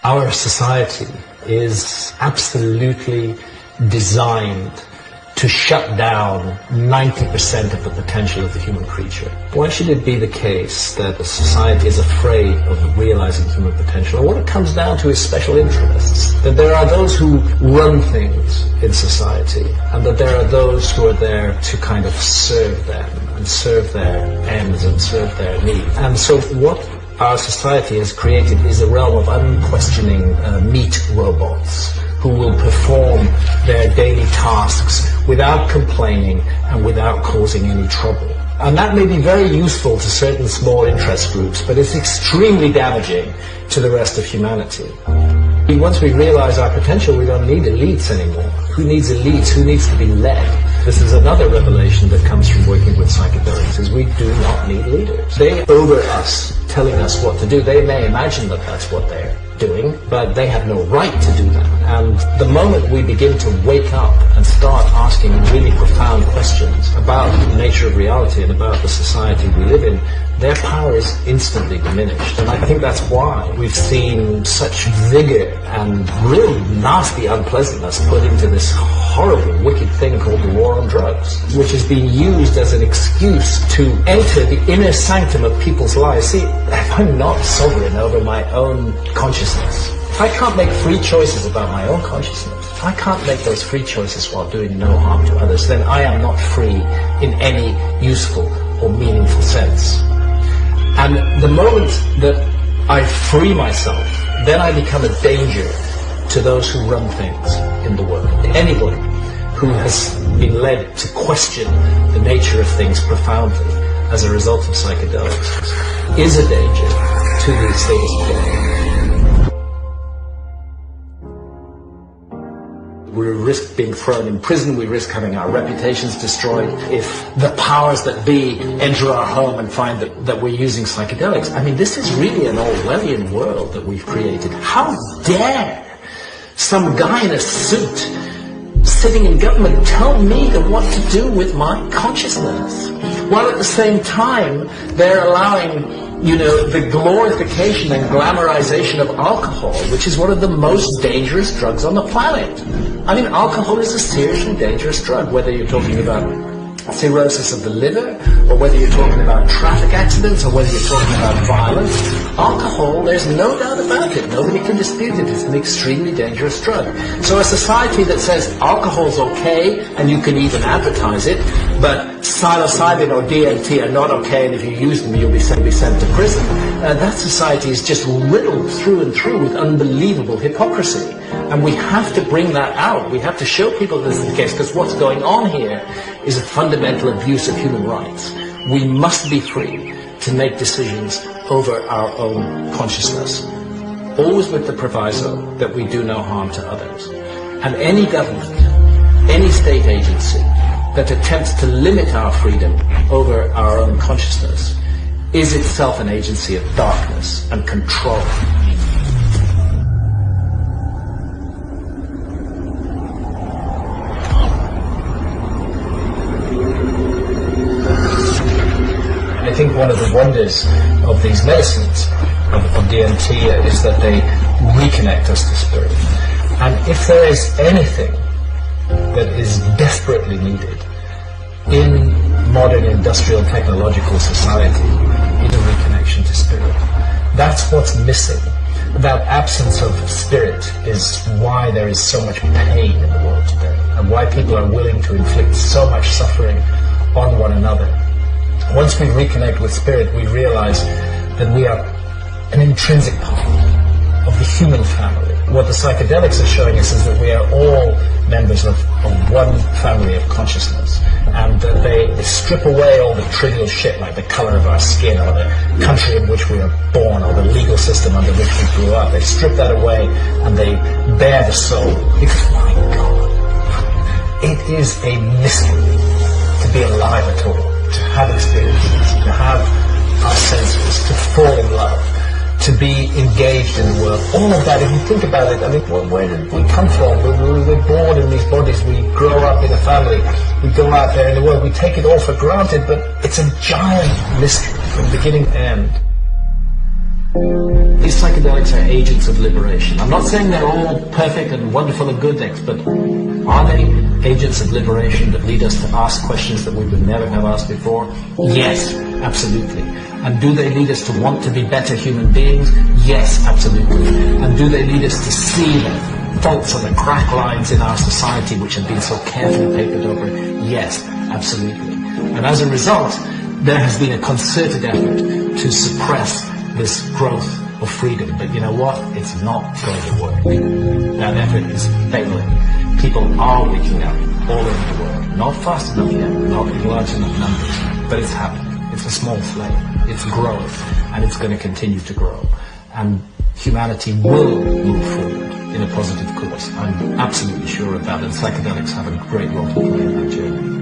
Our society is absolutely designed to shut down 90% of the potential of the human creature. Why should it be the case that a society is afraid of realizing human potential? What it comes down to is special interests. That there are those who run things in society, and that there are those who are there to kind of serve them, and serve their ends, and serve their needs. And so what our society has created is a realm of unquestioning meat robots, who will perform their daily tasks without complaining and without causing any trouble. And that may be very useful to certain small interest groups, but it's extremely damaging to the rest of humanity. Once we realize our potential, we don't need elites anymore. Who needs elites? Who needs to be led? This is another revelation that comes from working with psychedelics, is we do not need leaders. They over us, telling us what to do. They may imagine that that's what they're doing, but they have no right to do that. And the moment we begin to wake up and start asking really profound questions about the nature of reality and about the society we live in, their power is instantly diminished. And I think that's why we've seen such vigor and real nasty unpleasantness put into this horrible, wicked thing called the war on drugs, which is being used as an excuse to enter the inner sanctum of people's lives. See, if I'm not sovereign over my own consciousness, if I can't make free choices about my own consciousness, if I can't make those free choices while doing no harm to others, then I am not free in any useful or meaningful sense. And the moment that I free myself, then I become a danger to those who run things in the world. Anybody who has been led to question the nature of things profoundly as a result of psychedelics is a danger to the status quo. We risk being thrown in prison, we risk having our reputations destroyed if the powers that be enter our home and find that we're using psychedelics. I mean, this is really an Orwellian world that we've created. How dare some guy in a suit sitting in government tell me what to do with my consciousness, while at the same time they're allowing, you know, the glorification and glamorization of alcohol, which is one of the most dangerous drugs on the planet. I mean, alcohol is a seriously dangerous drug, whether you're talking about cirrhosis of the liver, or whether you're talking about traffic accidents, or whether you're talking about violence. Alcohol, there's no doubt about it. Nobody can dispute it. It's an extremely dangerous drug. So a society that says alcohol's okay, and you can even advertise it, but psilocybin or DMT are not okay, and if you use them, you'll be sent to prison. That society is just riddled through and through with unbelievable hypocrisy. And we have to bring that out. We have to show people this is the case, because what's going on here is a fundamental abuse of human rights. We must be free to make decisions over our own consciousness, always with the proviso that we do no harm to others. And any government, any state agency that attempts to limit our freedom over our own consciousness is itself an agency of darkness and control. I think one of the wonders of these medicines, of DMT, is that they reconnect us to spirit. And if there is anything that is desperately needed in modern industrial technological society, it's a reconnection to spirit. That's what's missing. That absence of spirit is why there is so much pain in the world today, and why people are willing to inflict so much suffering on one another. Once we reconnect with spirit, we realize that we are an intrinsic part of the human family. What the psychedelics are showing us is that we are all members of one family of consciousness, and that they strip away all the trivial shit like the color of our skin, or the country in which we are born, or the legal system under which we grew up. They strip that away and they bare the soul. Because, my God, it is a mystery to be alive at all, to have experiences, to have our senses, to fall in love, to be engaged in the world. All of that, if you think about it, I mean, where did we come from? We're born in these bodies, we grow up in a family, we go out there in the world, we take it all for granted, but it's a giant mystery from beginning to end. These psychedelics are agents of liberation. I'm not saying they're all perfect and wonderful and good things, but are they agents of liberation that lead us to ask questions that we would never have asked before? Yes, absolutely. And do they lead us to want to be better human beings? Yes, absolutely. And do they lead us to see the faults and the crack lines in our society which have been so carefully papered over? Yes, absolutely. And as a result, there has been a concerted effort to suppress this growth of freedom. But you know what? It's not going to work. That effort is failing. People are waking up all over the world. Not fast enough yet, not in large enough numbers, but it's happening. It's a small flame. It's growing, and it's going to continue to grow. And humanity will move forward in a positive course. I'm absolutely sure of that, and psychedelics have a great role to play in that journey.